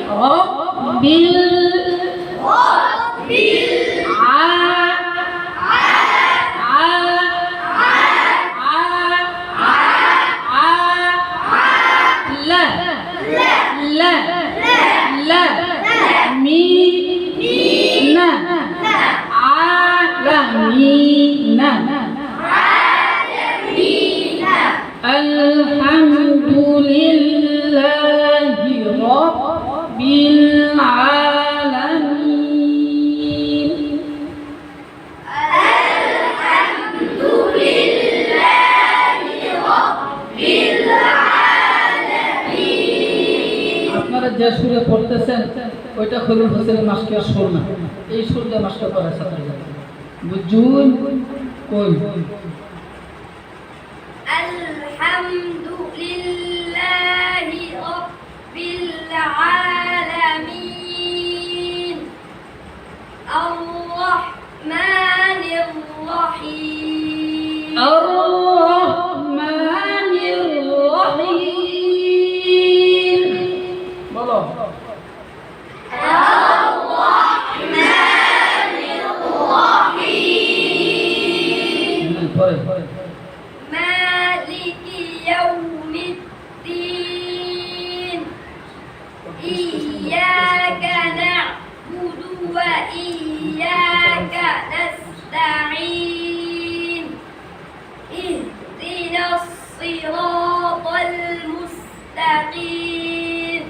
রব্বিল আলহামদুলিল্লাহি রাব্বিল আলামিন। আপনারা যে সুরে পড়তেছেন ওইটা খলিল হোসেনের মাস্টার সুর না, এই সুর দিয়ে মাস্টার করে ছাত্ররা বুঝুন। কই আলহামদুলিল্লাহি রাব্বিল আলামিন আর-রাহমানির রাহিম আর-রাহমানির রাহিম। বলো মালিকি ইয়াউমিদ্দিন ইয়্যাকা না'বুদু ওয়া ইয়্যাকা নাস্তাঈন ইহদিনাস সিরাতাল মুস্তাকিম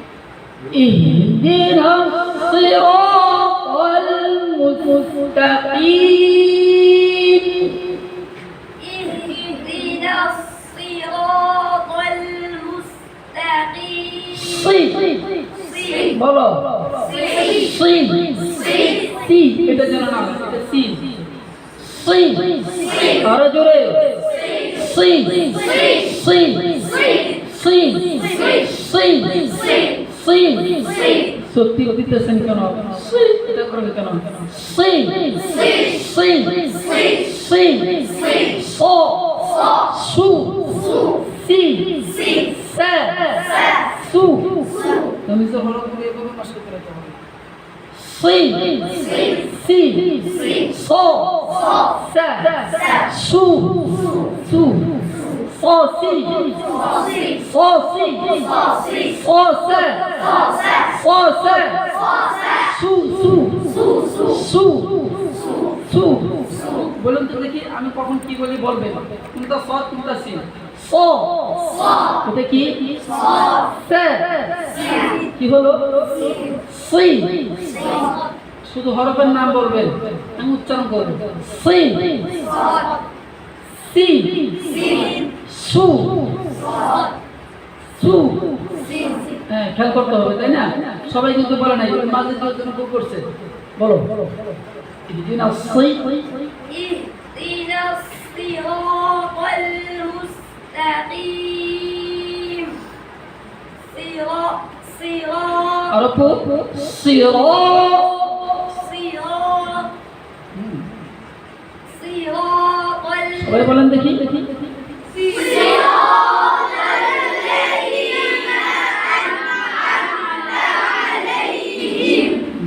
ইহদিনাস সিরাতাল মুস্তাকিম বলো সি এটা যেন না এটা সি আরো জোরে সি সত্যি দিতেছেন কেন? এটা করবে কেন? ও সু সি সা সু তুমি তো হলো করে এভাবে মাস্ক করে দাও। সি সো সা সু সু ফো সি ফো সি ফো সা ফো সা সু সু সু সু বলুন তো দেখি আমি কখন কি বলি বলবেন। কোনটা সৎ কোনটা সি? ফো এটা কি? সা কি হলো? সি শুধু হরফের নাম বলবেন, আমি উচ্চারণ করব। সি সি সু সু হ্যাঁ খেয়াল করতে হবে তাই না? সবাই কিন্তু বলে নাই, মাঝে জন্য ভুল করছে। বলো ইহদিনাস সিরাতাল মুস্তাকিম আর সিরাত সবাই বলেন দেখি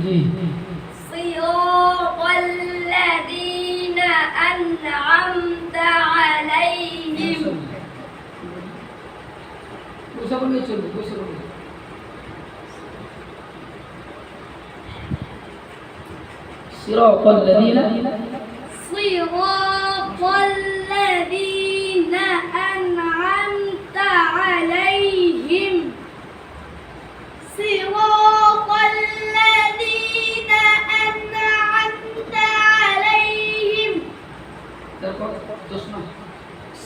জি সিরাতাল্লাযীনা আন'আমতা আলাইহিম বসে বললে চলবে, বসে বলবে। সিরাতাল্লাযীনা أنعمت عليهم صراط الذين أنعمت عليهم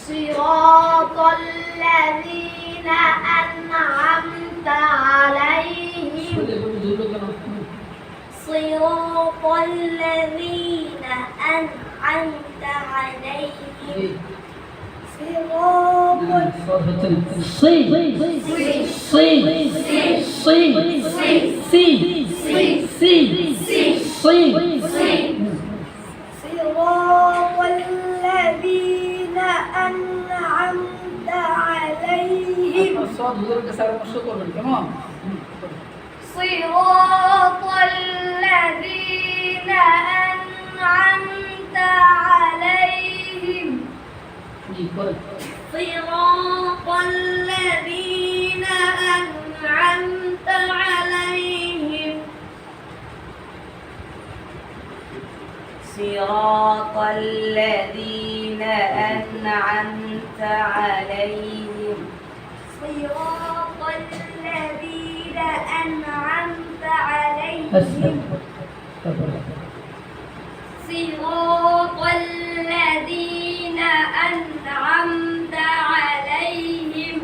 صراط الذين أنعمت عليهم صراط الذين أنعمت عليهم صراط الذين أنعمت عليهم صراط الذين أنعمت عليهم জি করেন صراط الذين أنعمت عليهم صراط الذين أنعمت عليهم صراط الذين أنعمت عليهم صراط الذين أنعمت عليهم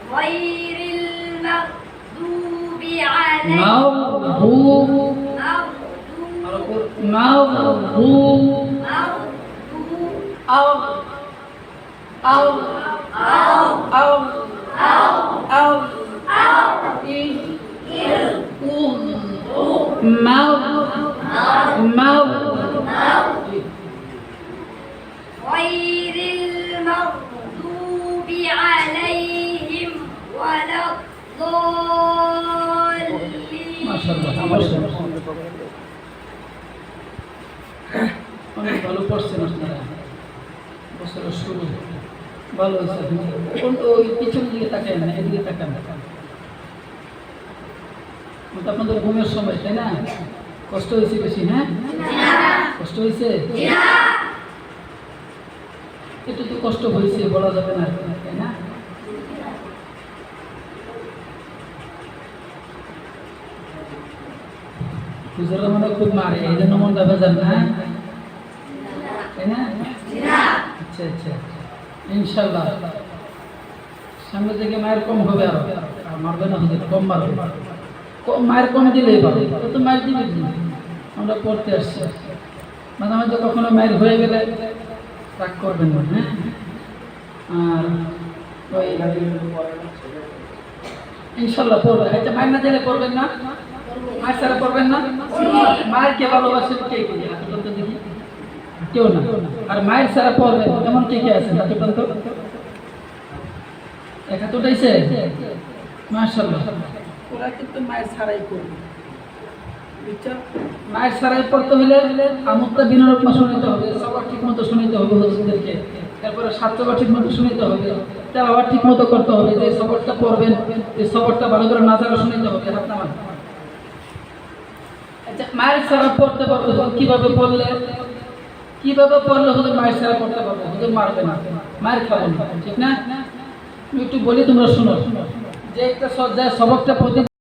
غير المغضوب عليهم مغضوب مغضوب غير المغضوب عليهم ولا الضالين ما شاء الله অনেক ভালো পড়ছেন আপনারা বছরের শুরু ভালো হয়েছে কোন ওই পিছনের দিকে তাকায় না এদিকে তাকান ওটা আপনাদের ঘুমের সময় তাই না কষ্ট হয়েছে বেশি হ্যাঁ কষ্ট হয়েছে একটু তো কষ্ট হয়েছে বলা যাবে না তাই না হুজুররা মনে খুব মারে এই জন্য মনটা ভেজাল না তাই না আচ্ছা আচ্ছা ইনশাল্লাহ সামনে থেকে মায়ের কম হবে আরো আর মারবে না হুজুর কম মারবে মায়ের কম দিলেই পাবে তো মায়ের দিবে আমরা পড়তে আসছি মাঝে মাঝে কখনো মায়ের হয়ে গেলে রাগ করবেন না হ্যাঁ আর ওই ইনশাল্লাহ পড়বেন এটা মায়ের না দিলে পড়বেন না মায়ের ছাড়া পড়বেন না মায়ের কে ভালোবাসেন কে কে দেখি কেউ না আর মায়ের ছাড়া পড়বেন এমন কে কে আছে তো একা তো উঠাইছে মাশাআল্লাহ ওরা কিন্তু মায়ের ছাড়াই করবে মায়ের ছাড়াই পড়তে হলে আমুকটা বিনারূপ শুনিতে হবে সবার ঠিক মতো শুনিতে হবে হুজুরদেরকে তারপরে সাতটা ঠিক মতো শুনিতে হবে তেলাওয়াত ঠিক মতো করতে হবে যে সবরটা পড়বেন এই সবরটা ভালো করে না জানা শুনিতে হবে হাত নামান আচ্ছা মায়ের ছাড়া পড়তে পারবে কিভাবে পড়লে হুজুর মায়ের ছাড়া পড়তে পারবে হুজুর মারবে না মায়ের খাবো না ঠিক না আমি একটু বলি তোমরা শুনো যে একটা সবকটা প্রতি